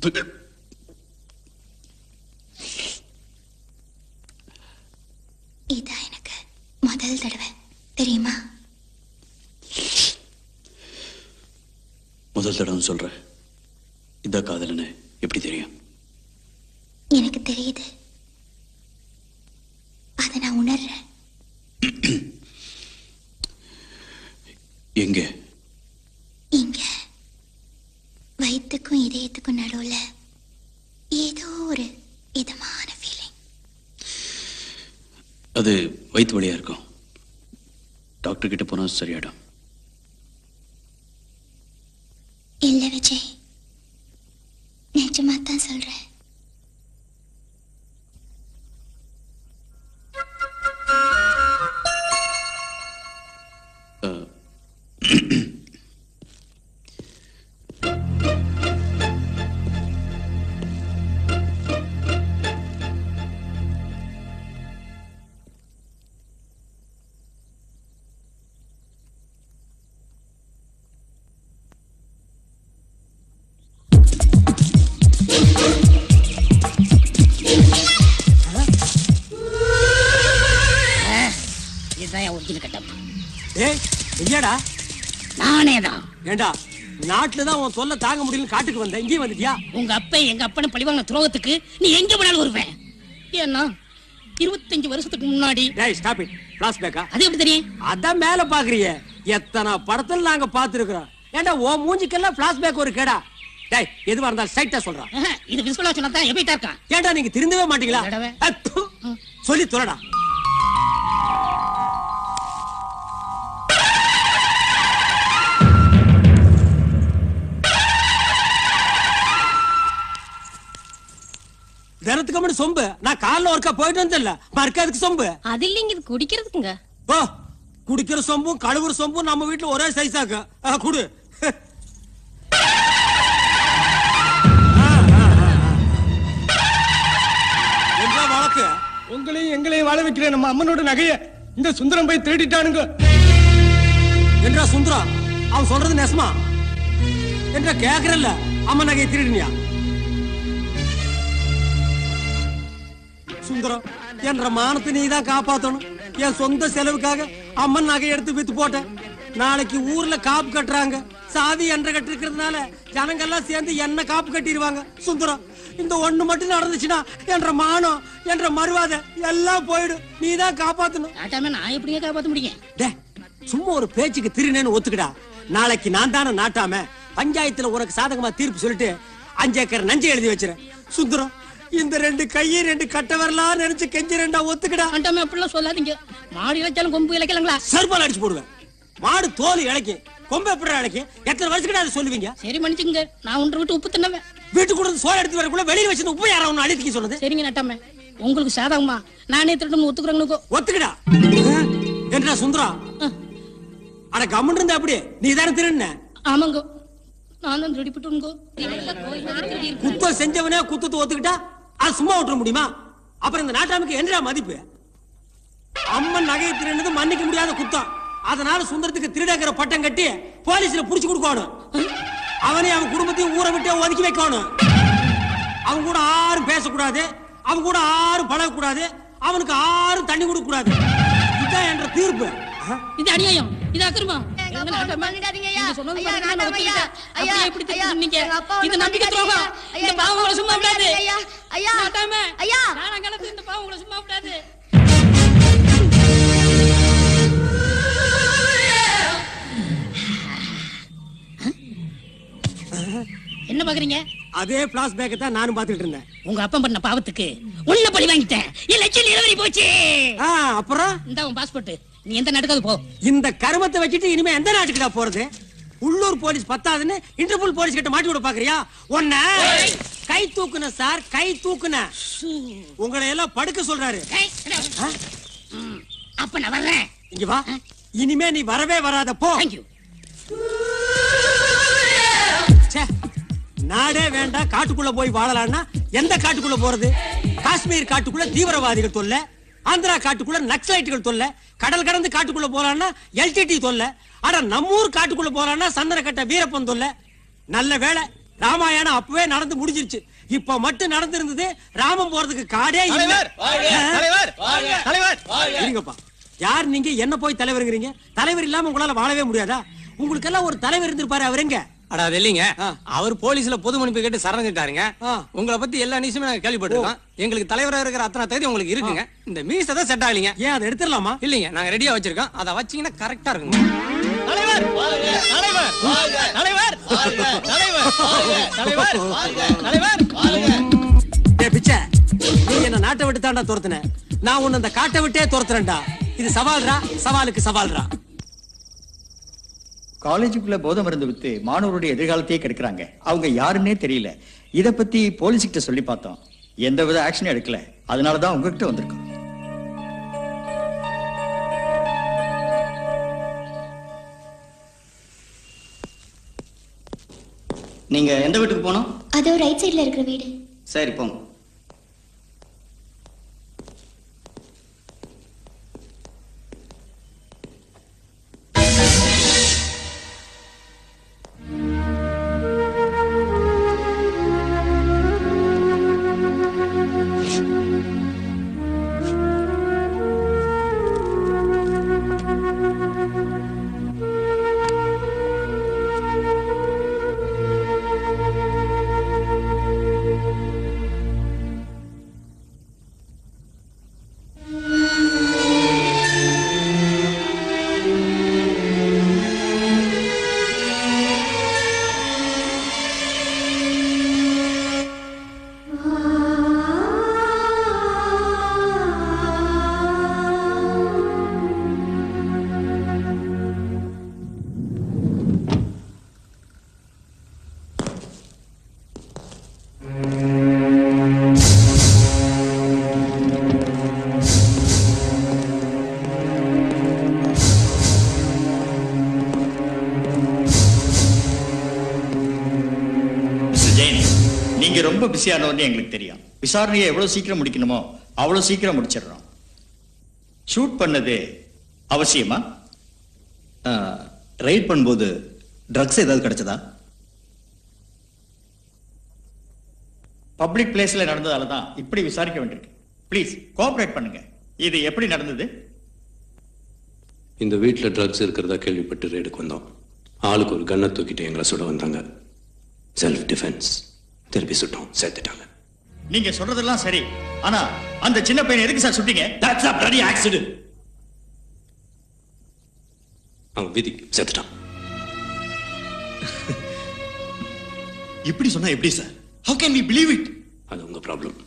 இதான் எனக்கு முதல் தடவை தெரியுமா? முதல் தடவை சொல்ற இதான் காதலன்னு எப்படி தெரியும்? எனக்கு தெரியுது, அதை நான் உணர்றேன். எங்க? இங்க வயிற்றுக்கும் இதயத்துக்கும் நடுவுல ஏதோ ஒரு இதமான ஃபீலிங். அது வயிற்று வலியா இருக்கும். டாக்டர் கிட்ட போனா சரியாடும். இல்ல விஜய், நிஜமா தான் சொல்றேன். நாட்டுலதான் உன் தொல்லை தாங்க முடியல, காட்டுக்கு வந்த இங்கே வந்துட்டியா? உங்க அப்பா எங்க அப்பனை பழிவாங்க துரோகத்துக்கு நீ எங்க போனாலும் வருவேன். ஏன்னா 25 வருஷத்துக்கு முன்னாடி அது எப்படி தெரியும்? அதான் மேல பாக்குறீங்க, எத்தனை படத்துல நாங்க பாத்துருக்கிறோம். ஏண்டா ஓ மூஞ்சிக்கெல்லாம் பிளாஷ்பேக் ஒரு கேடா? டேய் எதுவா இருந்தாலும் ஸ்ட்ரைட்டா சொல்றான். இது விஸ்வலா சொன்னதான் எப்படிட்டா இருக்கான்? ஏண்டா நீங்க திருந்தவே மாட்டீங்களா? சொல்லி தொலைடா. தினத்துக்கு மட்டும் சொம்பு, நான் காலைல ஒருக்கா போயிட்டு வந்தேன்ல, மறுக்காதுக்கு சொம்பு. அது இல்லைங்க, இது குடிக்கிறதுக்குங்க. ஓ, குடிக்கிற சொம்பும் கழுவுற சொம்பும் நம்ம வீட்டுல ஒரே சைஸாக்கு. குடு. என்ன வழக்கு? உங்களையும் எங்களையும் வாழ வைக்கிறேன் நம்ம அம்மனோட நகைய இந்த சுந்தரம் போய் தேடிட்டானுங்க. என்றா சுந்தரம், அவன் சொல்றது நெசமா? என்றா கேக்குறல்ல, அம்மன் நகையை திருடினியா? சுந்தரம், என்ற மானத்தை நீதான் காப்பாத்தணும். என் சொந்த செலவுக்காக அம்மன் நகை எடுத்து வித்து போட்டேன். நாளைக்கு ஊர்ல காப்பு கட்டுறாங்க, சாதி என்ற கட்டு இருக்கிறதுனால ஜனங்கள்லாம் சேர்ந்து என்ன காப்பு கட்டிடுவாங்க. சுந்தரம், இந்த ஒண்ணு மட்டும் நடந்துச்சுன்னா என்ற மானம் என்ற மறுவாதை எல்லாம் போயிடும். நீதான் காப்பாத்தணும். நான் எப்படிங்க காப்பாத்த முடியும்? சும்மா ஒரு பேச்சுக்கு திருநேன்னு ஒத்துக்கிடா. நாளைக்கு நான் தானே நாட்டாம பஞ்சாயத்துல உனக்கு சாதகமா தீர்ப்பு சொல்லிட்டு 5 ஏக்கர் நஞ்சை எழுதி வச்சிருக்கேன். சுந்தரம், இந்த 2 கையை 2 கட்ட வரலாம் நினைச்சு கெஞ்சி 2 ஒத்துக்கிடா. ஆண்டாமே அப்படிலாம் சொல்லாதீங்க. மாடு இழைச்சாலும் கொம்பு இழைக்கலாங்களா? சர்பால் அடிச்சு போடுவேன். மாடு தோல் இழைக்கும், கொம்பு எப்படி இழைக்கும்? எத்தனை வருஷத்துக்கு அதை சொல்லுவீங்க? சரி மன்னிச்சுங்க, நான் ஒன்று விட்டு உப்பு தின்னவேன். வீட்டுக்கு கூட சோறு எடுத்து வரக்குள்ள வெளியில வச்சு உப்பு யாரா ஒண்ணு அழித்துக்க சொன்னது? சரிங்க நட்டாமே, உங்களுக்கு சாதகமா நானே திருட்டு ஒத்துக்குறேங்க. ஒத்துக்கிடா. என்ன சுந்தரா, அட கம்மன் இருந்தா அப்படி நீ தானே திருடுன? ஆமாங்க, நான் தான் திருடிப்பட்டுங்க. குத்தம் செஞ்சவனே குத்தத்தை ஒத்துக்கிட்டா அது சும்மா விட்டுற முடியுமா? அப்புறம் இந்த நாட்டாமுக்கு என்னடா மதிப்பு? அம்மன் நகையை திருடுனது மன்னிக்க முடியாத குத்தம். அதனால சுந்தரத்துக்கு திருடங்கிற பட்டம் கட்டி போலீஸ்ல புடிச்சு கொடுக்கணும். அவனே அவன் குடும்பத்தையும் ஊரை விட்டு ஒதுக்கி வைக்கணும். அவன் கூட யாரும் பேசக்கூடாது, அவன் கூட யாரும் பழகக்கூடாது, அவனுக்கு யாரும் தண்ணி கொடுக்க கூடாது. இதுதான் என்ற தீர்ப்பு. இது அநியாயம், இது அக்கிரமம். சும்மா விடாது. என்ன பாக்குறீங்க? அதே பிளாஷ்பேக் தான் நானும் பாத்துட்டு இருந்தேன். உங்க அப்பா பண்ண பாவத்துக்கு உன்ன பழி வாங்கிட்டேன். என் லட்சம் நிலவரி போச்சு. அப்புறம் இந்த உன் பாஸ்போர்ட், நீ எந்த நாட்டுக்கு போ. இந்த கருமத்தை வச்சுட்டு இனிமே எந்த நாட்டுக்கு போறது? உள்ளூர் போலீஸ் பத்தாதுன்னு இன்டர்போல் போலீஸ் கிட்ட மாட்டி விட பாக்குறியா? உன்ன கை தூக்குன சார், கை தூக்குன. உங்களை எல்லாம் படுக்க சொல்றாரு. அப்ப நான் வர்றேன். இங்க வா. இனிமே நீ வரவே வராத, போ. நாடே வேண்டாம், காட்டுக்குள்ள போய் வாழலாம்னா எந்த காட்டுக்குள்ள போறது? காஷ்மீர் காட்டுக்குள்ள தீவிரவாதிகள் தொல்லை, ஆந்திரா காட்டுக்குள்ள நக்சலைட்டுகள் தொல்லை, கடல் கடந்து காட்டுக்குள்ள போறான்னா எல்டிடி தொல்லை. ஆனா நம்மூர் காட்டுக்குள்ள போறான்னா சந்தன கட்ட வீரப்பன் தொல்லை. நல்ல வேளை ராமாயணம் அப்பவே நடந்து முடிஞ்சிருச்சு. இப்ப மட்டும் நடந்திருந்தது ராமன் போறதுக்கு காடே இல்ல. இருங்கப்பா, யார் நீங்க? என்ன போய் தலைவருங்கிறீங்க? தலைவர் இல்லாம உங்களால வாழவே முடியாதா? உங்களுக்கு எல்லாம் ஒரு தலைவர் இருந்திருப்பாரு, அவர் எங்க? அடா இல்லைங்க, அவர் போலீஸ்ல பொது மன்னிப்பு கேட்டு சரணடைஞ்சிட்டாருங்க. உங்களை பத்தி எல்லா நியூஸுமே நாங்க கேள்விப்பட்டிருக்கோம். எங்களுக்கு தலைவரா இருக்கிற அத்தனை தகுதி உங்களுக்கு இருக்குங்க. இந்த மீஸ் தான் செட் ஆகலீங்க. ஏன் அதை எடுத்துடலாமா? இல்லைங்க, நாங்க ரெடியா வச்சிருக்கோம். அதை வச்சீங்கன்னா கரெக்டா இருக்குங்க. தலைவர் தலைவர் தலைவர் தலைவர் தலைவர் தலைவர் பிச்சை, நீ என்ன நாட்டை விட்டு தாண்டா துரத்துன, நான் உன்னை அந்த காட்டை விட்டே துரத்துறேன்டா. இது சவால்ரா, சவாலுக்கு சவால்ரா. காலேஜுக்குள்ள போதை மருந்து வித்து மாணவருடைய எதிர்காலத்தையே கெடுக்கிறாங்க. அவங்க யாருன்னே தெரியல. இத பத்தி போலீஸ்கிட்ட சொல்லி பார்த்தோம், எந்தவித ஆக்ஷனும் எடுக்கல. அதனாலதான் உங்ககிட்ட வந்திருக்கோம். நீங்க எந்த வீட்டுக்கு போனோம்? அதோ ரைட் சைடுல இருக்கிற வீடு. சரி போங்க. நீங்க ரொம்ப பிஸியானவர்னு எங்களுக்கு தெரியும். விசாரணையை எவ்வளவு சீக்கிரம் முடிக்கணுமோ அவ்வளவு சீக்கிரம் முடிச்சிடறோம். ஷூட் பண்ணது அவசியமா? ரைட் பண்ணும்போது ட்ரக்ஸ் ஏதாவது கிடைச்சதா? பப்ளிக் பிளேஸ்ல நடந்ததால தான் இப்படி விசாரிக்க வேண்டியிருக்கு. ப்ளீஸ் கோஆபரேட் பண்ணுங்க. இது எப்படி நடந்தது? இந்த வீட்டில் ட்ரக்ஸ் இருக்கிறதா கேள்விப்பட்டு ரேடுக்கு வந்தோம். ஆளுக்கு ஒரு கன்னை தூக்கிட்டு எங்களை சுட வந்தாங்க. Self defence. திருப்பி சுட்டோம், சேர்த்துட்டாங்க. நீங்க சொல்றதெல்லாம் சரி, ஆனா அந்த சின்ன பையன் எதுக்கு sir சுட்டீங்க? That's a bloody accident. அவன் விதி சேர்த்துட்டான். இப்படி சொன்னா எப்படி sir? How can we believe it? அது உங்க ப்ராப்ளம்.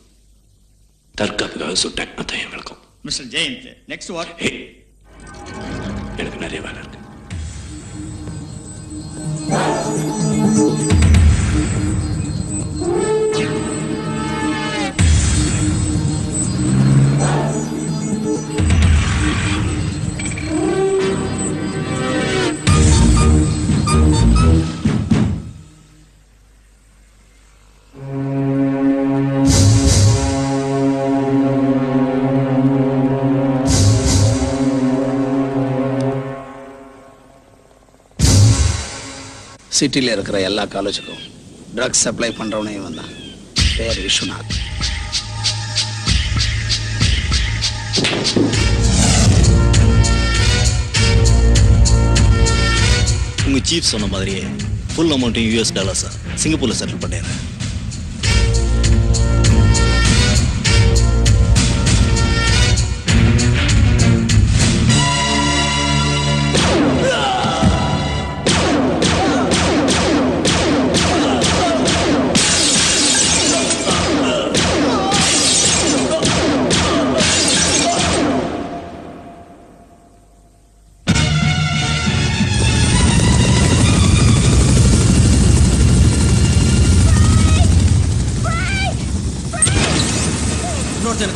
தற்காப்புக்காக சுட்டேன், அதான் என் விளக்கம். Mister Jayant, next what? எனக்கு நிறைய வேலை இருக்கு. சிட்டியில் இருக்கிற எல்லா காலேஜுக்கும் ட்ரக்ஸ் சப்ளை பண்றவனே வந்தான். பேர் விஸ்வநாத். உங்க சீஃப் சொன்ன மாதிரியே ஃபுல் அமௌண்ட் US$ சிங்கப்பூர்ல செட்டில் பண்ணிடுறேன்.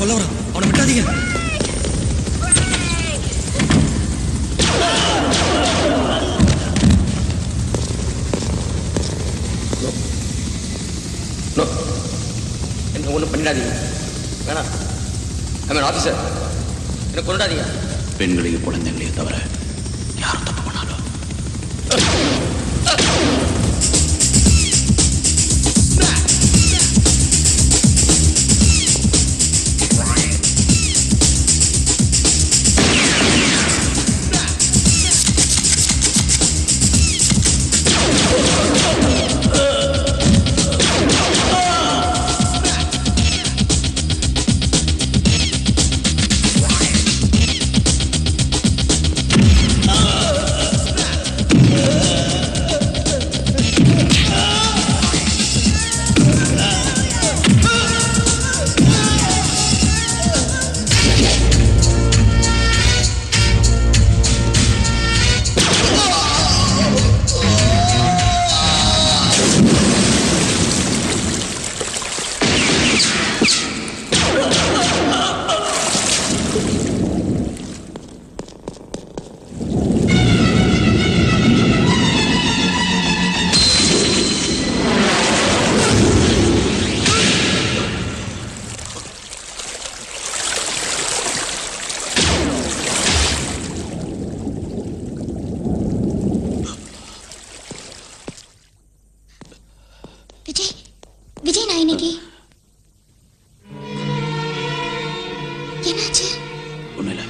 கொல்ல வரான், அவனை விட்டாதீங்க. என்ன ஒண்ணும் பண்ணிடாதீங்க, வேணாம். ஆபீசர், என்ன கொண்டாதீங்க. பெண்களையும் குழந்தைகளையும் தவிர யாரும் தப்பு பண்ணாலும் விஜய் நான் இன்னைக்கு என்னாச்சு? ஒண்ணும் இல்ல.